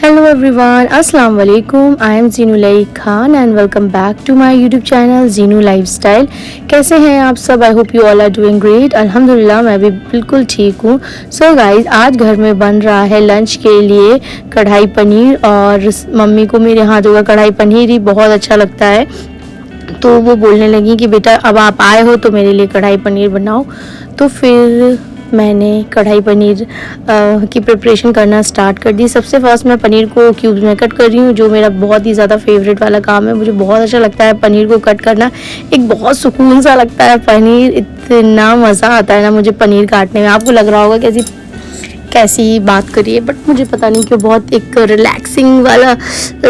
Hello everyone, Assalamu alaikum. I am Zinulai Khan and welcome back to my YouTube channel Zinu Lifestyle. कैसे हैं आप सब? I hope you all are doing great. अल्हम्दुलिल्लाह मैं भी बिल्कुल ठीक हूँ. सो गाइज, आज घर में बन रहा है लंच के लिए कढ़ाई पनीर और मम्मी को मेरे हाथों का कढ़ाई पनीर ही बहुत अच्छा लगता है. तो वो बोलने लगी कि बेटा अब आप आए हो तो मेरे लिए कढ़ाई पनीर बनाओ. तो फिर मैंने कढ़ाई पनीर की प्रिपरेशन करना स्टार्ट कर दी. सबसे फर्स्ट मैं पनीर को क्यूब्स में कट कर रही हूँ, जो मेरा बहुत ही ज़्यादा फेवरेट वाला काम है. मुझे बहुत अच्छा लगता है पनीर को कट करना. एक बहुत सुकून सा लगता है पनीर, इतना मज़ा आता है ना मुझे पनीर काटने में. आपको लग रहा होगा कैसी बात करिए, बट मुझे पता नहीं क्यों बहुत एक रिलैक्सिंग वाला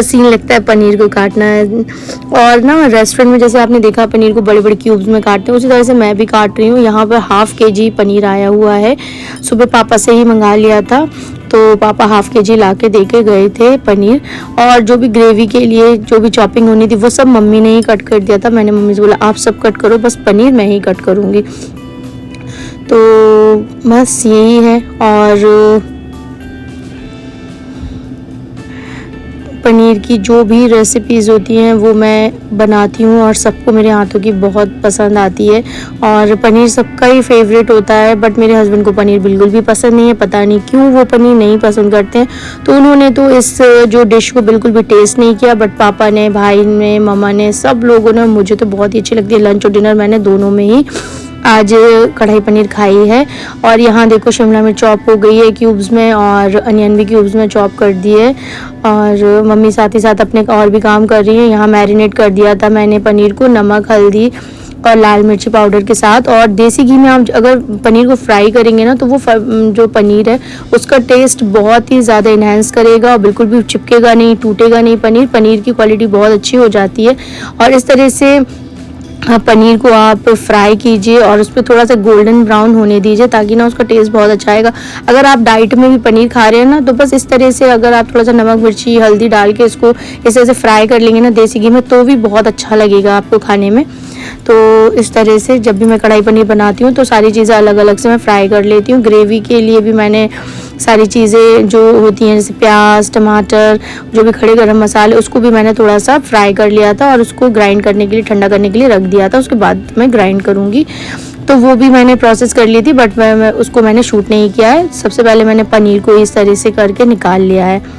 सीन लगता है पनीर को काटना है. और ना रेस्टोरेंट में जैसे आपने देखा पनीर को बड़े बड़े क्यूब्स में काटते हैं, उसी तरह से मैं भी काट रही हूँ. यहाँ पर ½ kg पनीर आया हुआ है. सुबह पापा से ही मंगा लिया था, तो पापा ½ kg ला के दे के गए थे पनीर. और जो भी ग्रेवी के लिए जो भी चॉपिंग होनी थी वो सब मम्मी ने ही कट कर दिया था. मैंने मम्मी से बोला आप सब कट करो, बस पनीर मैं ही कट करूँगी. तो बस यही है. और पनीर की जो भी रेसिपीज़ होती हैं वो मैं बनाती हूँ और सबको मेरे हाथों की बहुत पसंद आती है. और पनीर सबका ही फेवरेट होता है, बट मेरे हस्बैंड को पनीर बिल्कुल भी पसंद नहीं है. पता नहीं क्यों वो पनीर नहीं पसंद करते हैं. तो उन्होंने तो इस जो डिश को बिल्कुल भी टेस्ट नहीं किया, बट पापा ने, भाई ने, मम्मा ने, सब लोगों ने, मुझे तो बहुत ही अच्छी लगती है. लंच और डिनर मैंने दोनों में ही आज कढ़ाई पनीर खाई है. और यहाँ देखो शिमला मिर्च चॉप हो गई है क्यूब्स में, और अनियन भी क्यूब्स में चॉप कर दिए. और मम्मी साथ ही साथ अपने और भी काम कर रही है. यहाँ मैरिनेट कर दिया था मैंने पनीर को नमक, हल्दी और लाल मिर्ची पाउडर के साथ. और देसी घी में आप अगर पनीर को फ्राई करेंगे ना तो वो जो पनीर है उसका टेस्ट बहुत ही ज़्यादा इन्हेंस करेगा और बिल्कुल भी चिपकेगा नहीं, टूटेगा नहीं. पनीर की क्वालिटी बहुत अच्छी हो जाती है. और इस तरह से पनीर को आप फ्राई कीजिए और उस पर थोड़ा सा गोल्डन ब्राउन होने दीजिए, ताकि ना उसका टेस्ट बहुत अच्छा आएगा. अगर आप डाइट में भी पनीर खा रहे हैं ना तो बस इस तरह से अगर आप थोड़ा सा नमक, मिर्ची, हल्दी डाल के इसको इस तरह से फ्राई कर लेंगे ना देसी घी में, तो भी बहुत अच्छा लगेगा आपको खाने में. तो इस तरह से जब भी मैं कढ़ाई पनीर बनाती हूँ तो सारी चीज़ें अलग अलग से मैं फ्राई कर लेती हूँ. ग्रेवी के लिए भी मैंने सारी चीज़ें जो होती हैं जैसे प्याज, टमाटर, जो भी खड़े गरम मसाले, उसको भी मैंने थोड़ा सा फ्राई कर लिया था और उसको ग्राइंड करने के लिए, ठंडा करने के लिए रख दिया था. उसके बाद मैं ग्राइंड करूँगी. तो वो भी मैंने प्रोसेस कर ली थी, बट मैं उसको मैंने शूट नहीं किया है. सबसे पहले मैंने पनीर को इस तरह से करके निकाल लिया है.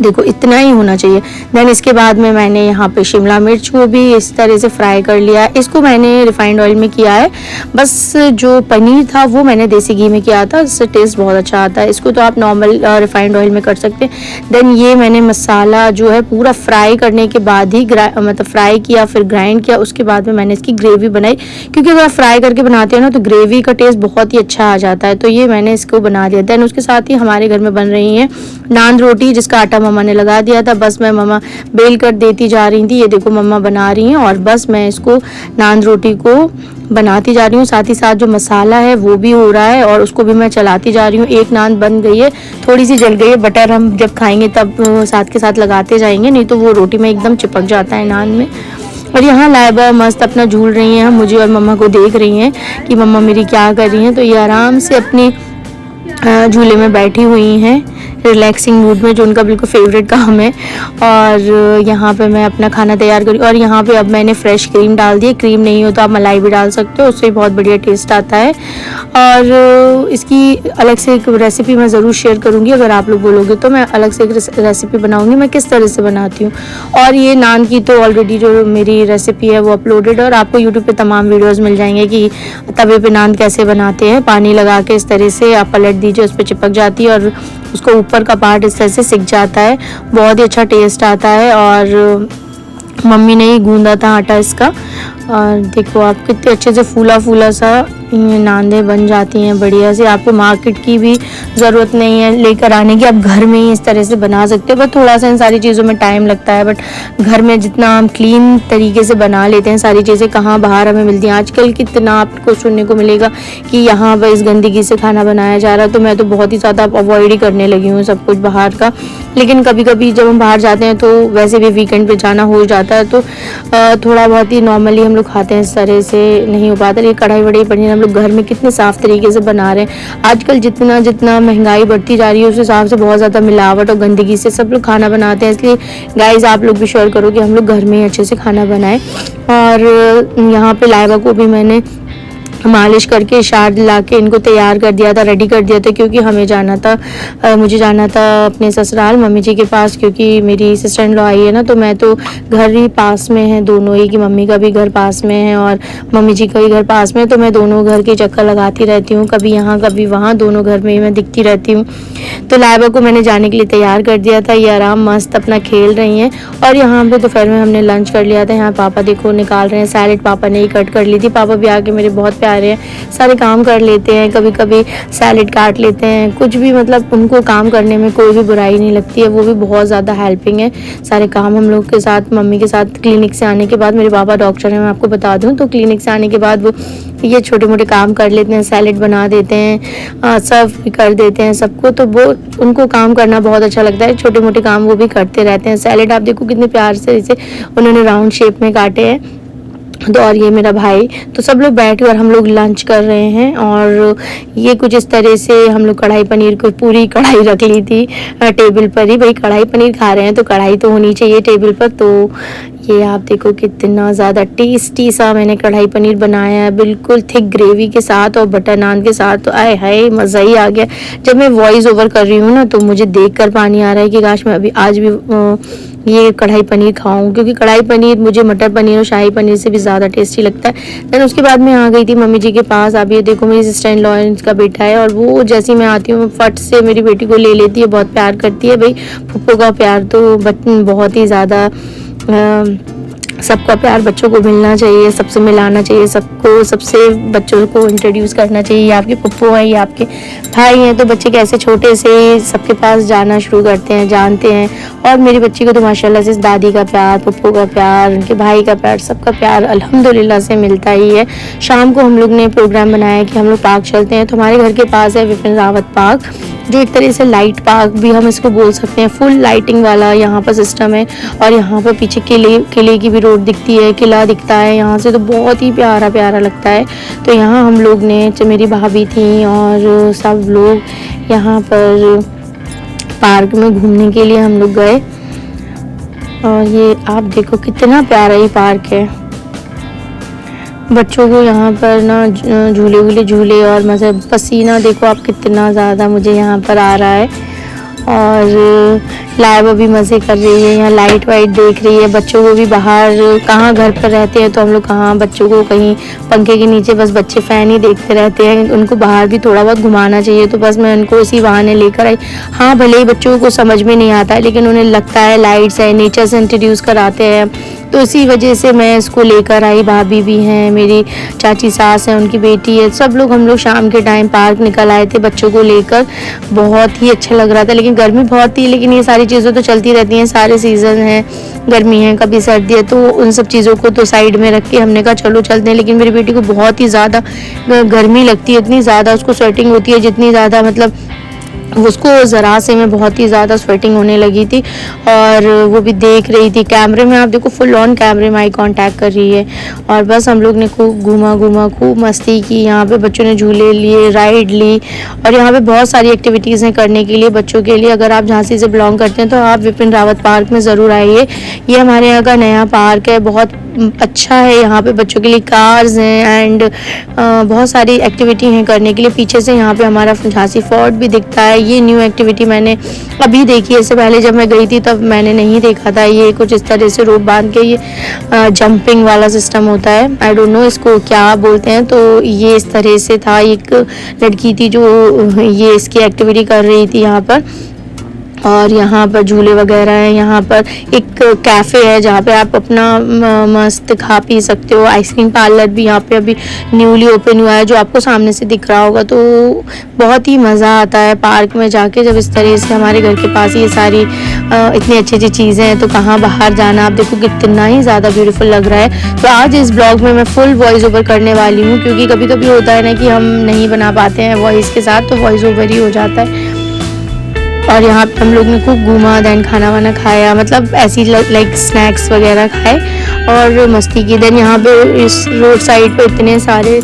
देखो इतना ही होना चाहिए. देन इसके बाद में मैंने यहाँ पे शिमला मिर्च को भी इस तरह से फ्राई कर लिया है. इसको मैंने रिफाइंड ऑयल में किया है. बस जो पनीर था वो मैंने देसी घी में किया था, इससे टेस्ट बहुत अच्छा आता है. इसको तो आप नॉर्मल रिफाइंड ऑयल में कर सकते हैं. देन ये मैंने मसाला जो है पूरा फ्राई करने के बाद ही मतलब फ्राई किया, फिर ग्राइंड किया. उसके बाद में मैंने इसकी ग्रेवी बनाई, क्योंकि अगर आप फ्राई करके बनाते हैं ना तो ग्रेवी का टेस्ट बहुत ही अच्छा आ जाता है. तो ये मैंने इसको बना दिया. देन उसके साथ ही हमारे घर में बन रही है नान रोटी, जिसका आटा मम्मा ने लगा दिया था. बस मैं मम्मा बेल कर देती जा रही थी. ये देखो मम्मा बना रही हैं और बस मैं इसको नान रोटी को बनाती जा रही हूँ. साथ ही साथ जो मसाला है वो भी हो रहा है और उसको भी मैं चलाती जा रही हूँ. एक नान बन गई है, थोड़ी सी जल गई है. बटर हम जब खाएंगे तब साथ के साथ लगाते जाएंगे, नहीं तो वो रोटी में एकदम चिपक जाता है नान में. और यहाँ लाइबा मस्त अपना झूल रही हैं, मुझे और मम्मा को देख रही हैं कि मम्मा मेरी क्या कर रही हैं. तो ये आराम से अपनी झूले में बैठी हुई हैं रिलैक्सिंग मूड में, जो उनका बिल्कुल फेवरेट काम है. और यहाँ पे मैं अपना खाना तैयार करी. और यहाँ पे अब मैंने फ्रेश क्रीम डाल दी. क्रीम नहीं हो तो आप मलाई भी डाल सकते हो, उससे भी बहुत बढ़िया टेस्ट आता है. और इसकी अलग से एक रेसिपी मैं ज़रूर शेयर करूँगी. अगर आप लोग बोलोगे तो मैं अलग से एक रेसिपी बनाऊँगी मैं किस तरह से बनाती हूँ. और ये नान की तो ऑलरेडी जो मेरी रेसिपी है वो अपलोडेड है, और आपको यूट्यूब पर तमाम वीडियोज़ मिल जाएंगे कि तवे पर नान कैसे बनाते हैं. पानी लगा के इस तरह से आप पलट दीजिए, उस पर चिपक जाती है और उसको ऊपर का पार्ट इस तरह से सिक जाता है. बहुत ही अच्छा टेस्ट आता है. और मम्मी ने ही गूंदा था आटा इसका. और देखो आप कितने अच्छे से फूला फूला सा नांदे बन जाती हैं बढ़िया से. आपको मार्केट की भी ज़रूरत नहीं है लेकर आने की, आप घर में ही इस तरह से बना सकते हो. बट थोड़ा सा इन सारी चीज़ों में टाइम लगता है, बट घर में जितना हम क्लीन तरीके से बना लेते हैं सारी चीज़ें, कहाँ बाहर हमें मिलती हैं. आजकल कितना आपको सुनने को मिलेगा कि यहाँ पर इस गंदगी से खाना बनाया जा रहा है. तो मैं तो बहुत ही ज़्यादा अवॉइड ही करने लगी हूँ सब कुछ बाहर का. लेकिन कभी कभी जब हम बाहर जाते हैं तो वैसे भी वीकेंड पे जाना हो जाता है, तो थोड़ा बहुत ही नॉर्मली हम लोग खाते हैं इस तरह से नहीं हो पाता। ये कढ़ाई वढ़ाई पनीर हम लोग घर में कितने साफ़ तरीके से बना रहे हैं। आजकल जितना जितना महंगाई बढ़ती जा रही है उस हिसाब से बहुत ज़्यादा मिलावट और गंदगी से सब लोग खाना बनाते हैं। इसलिए गाइस आप लोग भी श्योर करो कि हम लोग घर में ही अच्छे से खाना बनाएं। और यहाँ पे लाइबा को भी मैंने मालिश करके शार ला के इनको तैयार कर दिया था, रेडी कर दिया था, क्योंकि हमें जाना था, मुझे जाना था अपने ससुराल मम्मी जी के पास, क्योंकि मेरी सिस्टर इन लॉ आई है ना। तो मैं तो घर ही पास में है दोनों ही, कि मम्मी का भी घर पास में है और मम्मी जी का भी घर पास में है। तो मैं दोनों घर के चक्कर लगाती रहती हूँ, कभी यहाँ कभी वहाँ, दोनों घर में ही मैं दिखती रहती हूँ। तो लाइबा को मैंने जाने के लिए तैयार कर दिया था। ये आराम मस्त अपना खेल रही हैं। और यहाँ पे दोपहर में हमने लंच कर लिया था। यहाँ पापा देखो निकाल रहे हैं सैलेड, पापा ने ही कट कर ली थी। पापा भी आके मेरे बहुत प्यारे हैं, सारे काम कर लेते हैं, कभी कभी सैलेड काट लेते हैं, कुछ भी मतलब उनको काम करने में कोई भी बुराई नहीं लगती है। वो भी बहुत ज़्यादा हेल्पिंग है, सारे काम हम लोग के साथ। मम्मी के साथ क्लिनिक से आने के बाद, मेरे पापा डॉक्टर हैं मैं आपको बता दूं, तो क्लिनिक से आने के बाद वो ये छोटे मोटे काम कर लेते हैं, सैलेड बना देते हैं, सर्व कर देते हैं सबको। तो वो उनको काम करना बहुत अच्छा लगता है, छोटे मोटे काम वो भी करते रहते हैं। सैलेड आप देखो कितने प्यार से इसे उन्होंने राउंड शेप में काटे हैं। तो और ये मेरा भाई, तो सब लोग बैठ कर हम लोग लंच कर रहे हैं। और ये कुछ इस तरह से हम लोग कढ़ाई पनीर को पूरी कढ़ाई रख ली थी टेबल पर ही। भाई कढ़ाई पनीर खा रहे हैं तो कढ़ाई तो होनी चाहिए टेबल पर। तो ये आप देखो कितना ज़्यादा टेस्टी सा मैंने कढ़ाई पनीर बनाया है, बिल्कुल थिक ग्रेवी के साथ और बटर नान के साथ। तो आए हाय मज़ा ही आ गया। जब मैं वॉइस ओवर कर रही हूँ ना तो मुझे देख कर पानी आ रहा है कि काश मैं अभी आज भी ये कढ़ाई पनीर खाऊं, क्योंकि कढ़ाई पनीर मुझे मटर पनीर और शाही पनीर से भी ज़्यादा टेस्टी लगता है। देन उसके बाद मैं आ गई थी मम्मी जी के पास। अब ये देखो मेरी सिस्टर इन लॉ का बेटा है, और वो जैसे मैं आती हूँ फट से मेरी बेटी को ले लेती है, बहुत प्यार करती है। भाई पप्पू का प्यार तो बहुत ही ज़्यादा, सबका प्यार बच्चों को मिलना चाहिए, सबसे मिलाना चाहिए, सबको सबसे बच्चों को इंट्रोड्यूस करना चाहिए। ये आपके पप्पू हैं, ये आपके भाई हैं। तो बच्चे कैसे छोटे से सबके पास जाना शुरू करते हैं, जानते हैं। और मेरी बच्ची को तो माशाल्लाह से दादी का प्यार, पप्पू का प्यार, उनके भाई का प्यार, सबका प्यार अल्हम्दुलिल्लाह से मिलता ही है। शाम को हम लोग ने प्रोग्राम बनाया कि हम लोग पार्क चलते हैं। तो हमारे घर के पास है विपिन रावत पार्क, जो एक तरह से लाइट पार्क भी हम इसको बोल सकते हैं। फुल लाइटिंग वाला यहाँ पर सिस्टम है। और यहाँ पर पीछे किले की भी रोड दिखती है, किला दिखता है यहाँ से, तो बहुत ही प्यारा प्यारा लगता है। तो यहाँ हम लोग ने, मेरी भाभी थी और सब लोग यहाँ पर पार्क में घूमने के लिए हम लोग गए। और ये आप देखो कितना प्यारा ही पार्क है। बच्चों को यहाँ पर ना झूले झूले और मज़े, पसीना देखो आप कितना ज़्यादा मुझे यहाँ पर आ रहा है। और लाइबा भी मज़े कर रही है, यहाँ लाइट वाइट देख रही है। बच्चों को भी बाहर, कहाँ घर पर रहते हैं तो हम लोग कहाँ बच्चों को कहीं पंखे के नीचे बस बच्चे फ़ैन ही देखते रहते हैं। उनको बाहर भी थोड़ा बहुत घुमाना चाहिए, तो बस मैं उनको इसी बहाने लेकर आई। हाँ भले ही बच्चों को समझ में नहीं आता है, लेकिन उन्हें लगता है लाइट्स है, नेचर से इंट्रोड्यूस कराते हैं, तो इसी वजह से मैं इसको लेकर आई। भाभी भी हैं, मेरी चाची सास हैं, उनकी बेटी है, सब लोग हम लोग शाम के टाइम पार्क निकल आए थे बच्चों को लेकर। बहुत ही अच्छा लग रहा था, लेकिन गर्मी बहुत थी। लेकिन ये सारी चीज़ें तो चलती रहती हैं, सारे सीज़न हैं, गर्मी है कभी सर्दी है, तो उन सब चीज़ों को तो साइड में रख के हमने कहा चलो चलते हैं। लेकिन मेरी बेटी को बहुत ही ज़्यादा गर्मी लगती है, इतनी ज़्यादा उसको स्वेटिंग होती है, जितनी ज़्यादा मतलब उसको ज़रा से में बहुत ही ज़्यादा स्वेटिंग होने लगी थी। और वो भी देख रही थी कैमरे में, आप देखो फुल ऑन कैमरे में आई कांटेक्ट कर रही है। और बस हम लोग ने खूब घूमा खूब मस्ती की। यहाँ पे बच्चों ने झूले लिए, राइड ली, और यहाँ पे बहुत सारी एक्टिविटीज़ हैं करने के लिए बच्चों के लिए। अगर आप झांसी से बिलोंग करते हैं तो आप विपिन रावत पार्क में ज़रूर आइए। ये हमारे यहाँ का नया पार्क है, बहुत अच्छा है। यहाँ पे बच्चों के लिए कार्स हैं एंड बहुत सारी एक्टिविटी हैं करने के लिए। पीछे से यहाँ पे हमारा झांसी फोर्ट भी दिखता है। ये न्यू एक्टिविटी मैंने अभी देखी है, इससे पहले जब मैं गई थी तब मैंने नहीं देखा था। ये कुछ इस तरह से रोप बांध के ये जंपिंग वाला सिस्टम होता है, आई डोंट नो इसको क्या बोलते हैं। तो ये इस तरह से था, एक लड़की थी जो ये इसकी एक्टिविटी कर रही थी यहाँ पर। और यहाँ पर झूले वगैरह हैं। यहाँ पर एक कैफ़े है जहाँ पे आप अपना मस्त खा पी सकते हो। आइसक्रीम पार्लर भी यहाँ पे अभी न्यूली ओपन हुआ है, जो आपको सामने से दिख रहा होगा। तो बहुत ही मज़ा आता है पार्क में जाके, जब इस तरह से हमारे घर के पास ये सारी इतनी अच्छी अच्छी चीज़ें हैं, तो कहाँ बाहर जाना। आप देखो कितना ही ज़्यादा ब्यूटीफुल लग रहा है। तो आज इस ब्लॉग में मैं फुल वॉइस ओवर करने वाली हूँ, क्योंकि कभी कभी होता है ना कि हम नहीं बना पाते हैं वॉइस के साथ, तो वॉइस ओवर ही हो जाता है। और यहाँ पे हम लोग ने खूब घूमा, देन खाना वाना खाया, मतलब ऐसी लाइक स्नैक्स वगैरह खाए और मस्ती की। देन यहाँ पे इस रोड साइड पे इतने सारे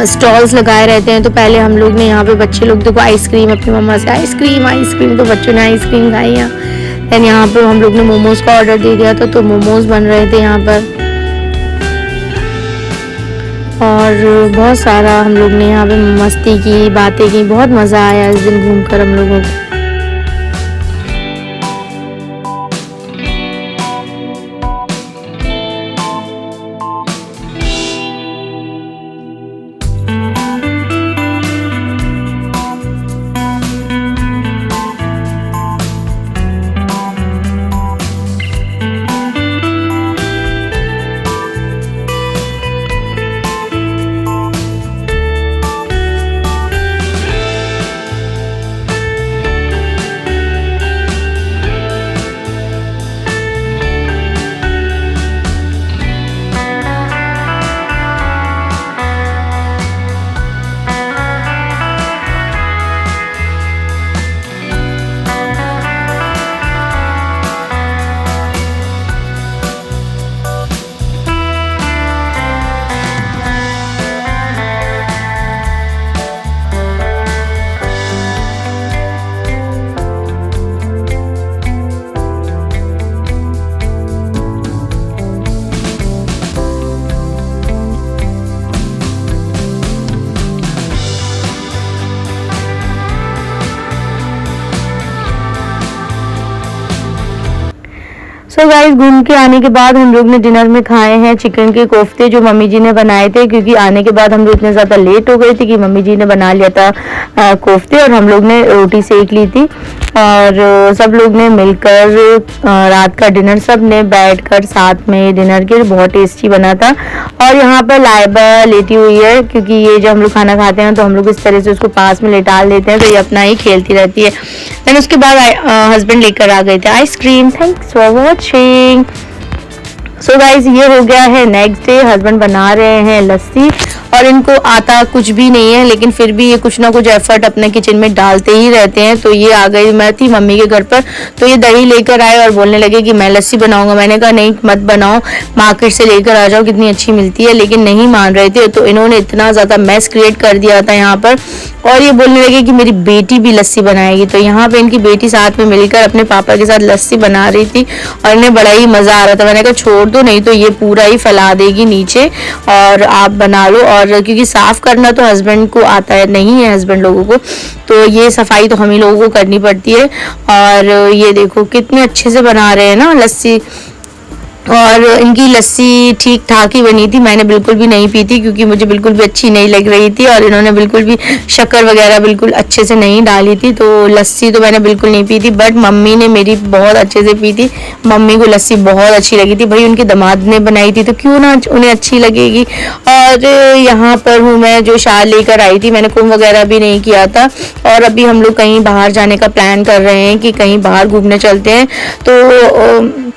स्टॉल्स लगाए रहते हैं, तो पहले हम लोग ने यहाँ पे बच्चे लोग देखो आइसक्रीम, अपनी मम्मा से आइसक्रीम, तो बच्चों ने आइसक्रीम खाई। देन यहाँ पे हम लोग ने मोमोज का ऑर्डर दे दिया था, तो मोमोज बन रहे थे यहाँ पर, और बहुत सारा हम लोग ने यहाँ पे मस्ती की, बातें की, बहुत मज़ा आया इस दिन घूमकर हम लोगों को। सो गाइस, घूम के आने के बाद हम लोग ने डिनर में खाए हैं चिकन के कोफ्ते जो मम्मी जी ने बनाए थे, क्योंकि आने के बाद हम लोग इतने ज़्यादा लेट हो गए थे कि मम्मी जी ने बना लिया था कोफ्ते और हम लोग ने रोटी सेक ली थी। और सब लोग ने मिलकर रात का डिनर सब ने बैठकर साथ में डिनर किया, बहुत टेस्टी बना था। और यहाँ पर लाइबा लेटी हुई है, क्योंकि ये जब हम लोग खाना खाते हैं तो हम लोग इस तरह से उसको पास में लेटाल देते हैं, तो ये अपना ही खेलती रहती है। देन उसके बाद हस्बैंड लेकर आ गए थे ice cream. Thanks for watching. So guys, ये हो गया है नेक्स्ट डे। हस्बैंड बना रहे हैं लस्सी, और इनको आता कुछ भी नहीं है, लेकिन फिर भी ये कुछ ना कुछ एफर्ट अपने किचन में डालते ही रहते हैं। तो ये आ गई, मैं थी मम्मी के घर पर, तो ये दही लेकर आए और बोलने लगे कि मैं लस्सी बनाऊंगा। मैंने कहा नहीं मत बनाओ, मार्केट से लेकर आ जाओ, कितनी अच्छी मिलती है। लेकिन नहीं मान रहे थे, तो इन्होंने इतना ज़्यादा मैस क्रिएट कर दिया था यहाँ पर, और ये बोलने लगे कि मेरी बेटी भी लस्सी बनाएगी। तो यहाँ पे इनकी बेटी साथ में मिलकर अपने पापा के साथ लस्सी बना रही थी, और इन्हें बड़ा ही मज़ा आ रहा था। मैंने कहा छोड़ दो, नहीं तो ये पूरा ही फैला देगी नीचे, और आप बना लो। और क्योंकि साफ करना तो हस्बैंड को आता है, नहीं है हस्बैंड लोगों को, तो ये सफाई तो हम ही लोगों को करनी पड़ती है। और ये देखो कितने अच्छे से बना रहे हैं ना लस्सी, और इनकी लस्सी ठीक ठाक ही बनी थी। मैंने बिल्कुल भी नहीं पी थी, क्योंकि मुझे बिल्कुल भी अच्छी नहीं लग रही थी, और इन्होंने बिल्कुल भी शक्कर वगैरह बिल्कुल अच्छे से नहीं डाली थी। तो लस्सी तो मैंने बिल्कुल नहीं पी थी, बट मम्मी ने मेरी बहुत अच्छे से पी थी। मम्मी को लस्सी बहुत अच्छी लगी थी। भाई उनके दामाद ने बनाई थी, तो क्यों ना उन्हें अच्छी लगेगी। और यहाँ पर हूँ मैं, जो शाल लेकर आई थी, मैंने कुंभ वगैरह भी नहीं किया था। और अभी हम लोग कहीं बाहर जाने का प्लान कर रहे हैं कि कहीं बाहर घूमने चलते हैं। तो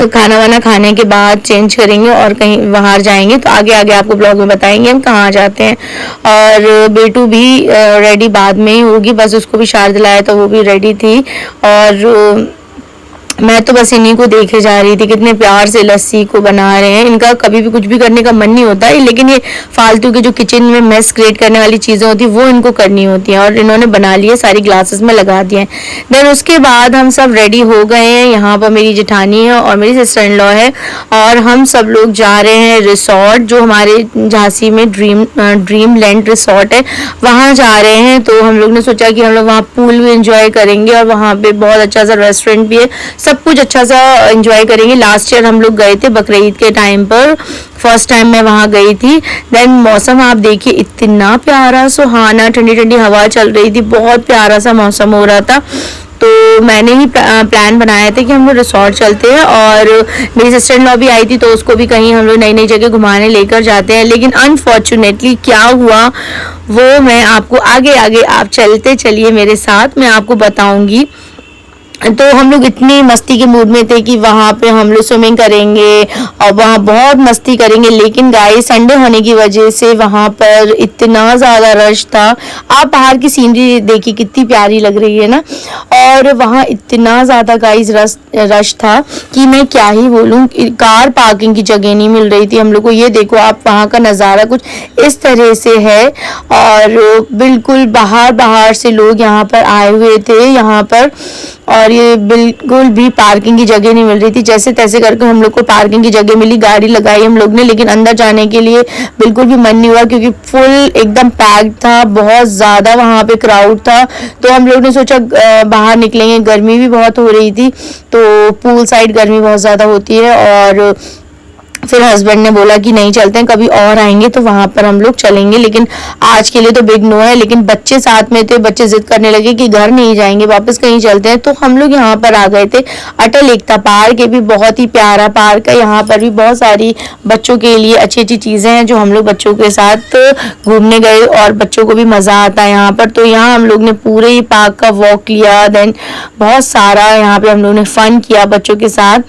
खाना वाना खाने के बाद चेंज करेंगे और कहीं बाहर जाएंगे। तो आगे आगे आपको ब्लॉग में बताएंगे हम कहाँ जाते हैं। और बेटू भी रेडी बाद में ही होगी, बस उसको भी शार दिलाया तो वो भी रेडी थी। और मैं तो बस इन्हीं को देखे जा रही थी, कितने प्यार से लस्सी को बना रहे हैं। इनका कभी भी कुछ भी करने का मन नहीं होता है, लेकिन ये फालतू के जो किचन में मेस क्रिएट करने वाली चीज़ें होती है वो इनको करनी होती हैं। और इन्होंने बना लिए, सारी ग्लासेस में लगा दिए। देन उसके बाद हम सब रेडी हो गए हैं। यहाँ पर मेरी जेठानी है और मेरी सिस्टर इन लॉ है, और हम सब लोग जा रहे हैं रिसोर्ट, जो हमारे झांसी में ड्रीम लैंड रिसोर्ट है, वहाँ जा रहे हैं। तो हम लोग ने सोचा कि हम लोग वहाँ पूल भी इंजॉय करेंगे, और वहाँ पे बहुत अच्छा सा रेस्टोरेंट भी है, सब कुछ अच्छा सा एंजॉय करेंगे। लास्ट ईयर हम लोग गए थे बकरीद के टाइम पर, फर्स्ट टाइम मैं वहाँ गई थी। देन मौसम आप देखिए, इतना प्यारा सुहाना, ठंडी ठंडी हवा चल रही थी, बहुत प्यारा सा मौसम हो रहा था। तो मैंने ही प्लान बनाया था कि हम लोग रिसोर्ट चलते हैं, और मेरी सिस्टर इन लॉ भी आई थी, तो उसको भी कहीं हम लोग नई नई जगह घुमाने लेकर जाते हैं। लेकिन अनफॉर्चुनेटली क्या हुआ वो मैं आपको आगे आगे, आप चलते चलिए मेरे साथ, मैं आपको बताऊंगी। तो हम लोग इतनी मस्ती के मूड में थे कि वहाँ पे हम लोग स्विमिंग करेंगे और वहाँ बहुत मस्ती करेंगे। लेकिन गाइस संडे होने की वजह से वहाँ पर इतना ज़्यादा रश था। आप बाहर की सीनरी देखिए कितनी प्यारी लग रही है ना, और वहाँ इतना ज़्यादा गाइस रश था कि मैं क्या ही बोलूँ। कार पार्किंग की जगह नहीं मिल रही थी हम लोग को। ये देखो आप, वहाँ का नज़ारा कुछ इस तरह से है और बिल्कुल बाहर बाहर से लोग यहाँ पर आए हुए थे यहाँ पर, और ये बिल्कुल भी पार्किंग की जगह नहीं मिल रही थी। जैसे तैसे करके हम लोग को पार्किंग की जगह मिली, गाड़ी लगाई हम लोग ने, लेकिन अंदर जाने के लिए बिल्कुल भी मन नहीं हुआ क्योंकि फुल एकदम पैक्ड था, बहुत ज़्यादा वहाँ पे क्राउड था। तो हम लोग ने सोचा बाहर निकलेंगे, गर्मी भी बहुत हो रही थी, तो पूल साइड गर्मी बहुत ज़्यादा होती है। और फिर हस्बैंड ने बोला कि नहीं चलते हैं, कभी और आएंगे तो वहाँ पर हम लोग चलेंगे, लेकिन आज के लिए तो बिग नो है। लेकिन बच्चे साथ में थे, बच्चे जिद करने लगे कि घर नहीं जाएंगे, वापस कहीं चलते हैं। तो हम लोग यहाँ पर आ गए थे। अटल एकता पार्क, ये भी बहुत ही प्यारा पार्क है। यहाँ पर भी बहुत सारी बच्चों के लिए अच्छी अच्छी चीज़ें हैं जो हम लोग बच्चों के साथ घूमने गए और बच्चों को भी मज़ा आता है यहाँ पर। तो यहाँ हम लोग ने पूरे ही पार्क का वॉक लिया, देन बहुत सारा यहाँ पे हम लोग ने फन किया बच्चों के साथ,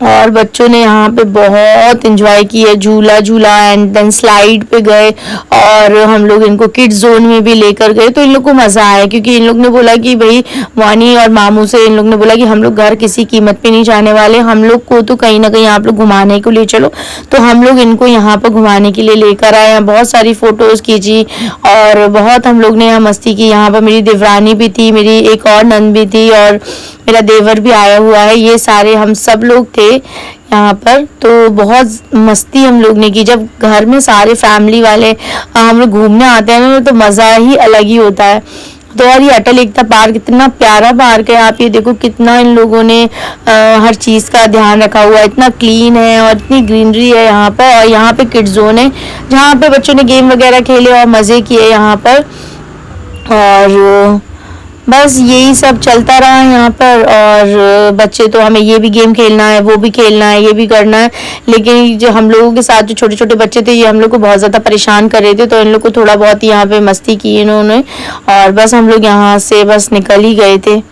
और बच्चों ने यहाँ पे बहुत एंजॉय किया, झूला झूला एंड देन स्लाइड पे गए, और हम लोग इनको किड्स जोन में भी लेकर गए। तो इन लोग को मज़ा आया क्योंकि इन लोग ने बोला कि भाई वानी और मामू से इन लोग ने बोला कि हम लोग घर किसी कीमत पे नहीं जाने वाले, हम लोग को तो कहीं ना कहीं आप लोग घुमाने को ले चलो। तो हम लोग इनको यहाँ पर घुमाने के लिए लेकर आए, बहुत सारी फ़ोटोज़ खींची और बहुत हम लोग ने यहाँ मस्ती की। यहाँ पर मेरी देवरानी भी थी, मेरी एक और नंद भी थी, और मेरा देवर भी आया हुआ है। ये सारे हम सब लोग थे यहाँ पर। तो बहुत मस्ती हम लोग ने की। जब घर में सारे फैमिली वाले हम लोग घूमने आते हैं ना, तो मज़ा ही अलग ही होता है। तो और ये अटल एकता पार्क इतना प्यारा पार्क है, आप ये देखो कितना इन लोगों ने हर चीज़ का ध्यान रखा हुआ है, इतना क्लीन है और इतनी ग्रीनरी है यहाँ पर। और यहाँ पे किड्स जोन है जहाँ पे बच्चों ने गेम वगैरह खेले और मज़े किए यहाँ पर। और बस यही सब चलता रहा यहाँ पर। और बच्चे तो हमें ये भी गेम खेलना है, वो भी खेलना है, ये भी करना है, लेकिन जो हम लोगों के साथ जो छोटे छोटे बच्चे थे ये हम लोग को बहुत ज़्यादा परेशान कर रहे थे, तो इन लोग को थोड़ा बहुत यहाँ पे मस्ती की इन्होंने, और बस हम लोग यहाँ से बस निकल ही गए थे।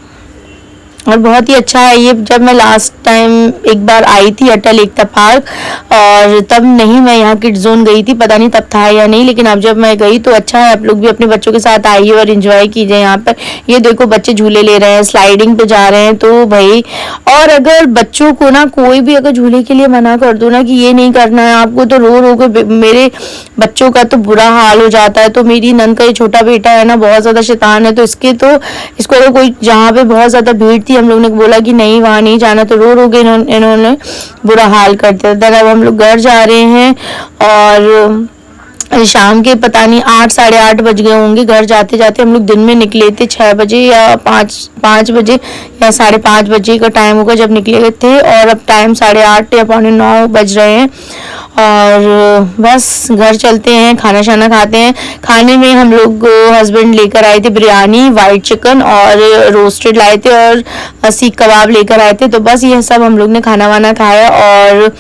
और बहुत ही अच्छा है ये। जब मैं लास्ट टाइम एक बार आई थी अटल एकता पार्क, और तब नहीं मैं यहाँ किड्स जोन गई थी, पता नहीं तब था या नहीं, लेकिन अब जब मैं गई तो अच्छा है। आप लोग भी अपने बच्चों के साथ आइए और एंजॉय कीजिए यहाँ पर। ये देखो बच्चे झूले ले रहे हैं, स्लाइडिंग पे जा रहे हैं, तो भाई, और अगर बच्चों को ना कोई भी अगर झूले के लिए मना कर दो ना कि ये नहीं करना है आपको, तो रो रो के मेरे बच्चों का तो बुरा हाल हो जाता है। तो मेरी नंद का ये छोटा बेटा है ना, बहुत ज़्यादा शैतान है, तो इसको अगर कोई जहाँ पे बहुत ज़्यादा भीड़ थी हम लोग ने बोला कि नहीं वहाँ नहीं जाना, तो रो रो के इन्होंने बुरा हाल कर दिया। अब हम लोग घर जा रहे हैं और शाम के पता नहीं 8 साढ़े 8 बज गए होंगे घर जाते जाते। हम लोग दिन में निकले थे 6 बजे या 5 बजे या 5:30 बजे का टाइम होगा जब निकले थे, और अब टाइम 8:30 या 8:45 बज रहे हैं। और बस घर चलते हैं, खाना शाना खाते हैं। खाने में हम लोग हस्बैंड लेकर आए थे बिरयानी, वाइट चिकन और रोस्टेड लाए थे, और सीख कबाब लेकर आए थे। तो बस ये सब हम लोग ने खाना वाना खाया और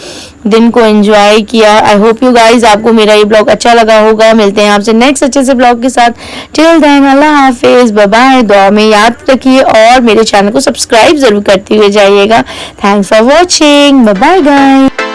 दिन को एंजॉय किया। आई होप यू गाइज आपको मेरा ये ब्लॉग अच्छा लगा होगा। मिलते हैं आपसे नेक्स्ट अच्छे से ब्लॉग के साथ। टिल देन अल्लाह हाफिज, बाय बाय। दुआ में याद रखिए और मेरे चैनल को सब्सक्राइब जरूर करते हुए जाइएगा। Thanks for watching, bye bye guys.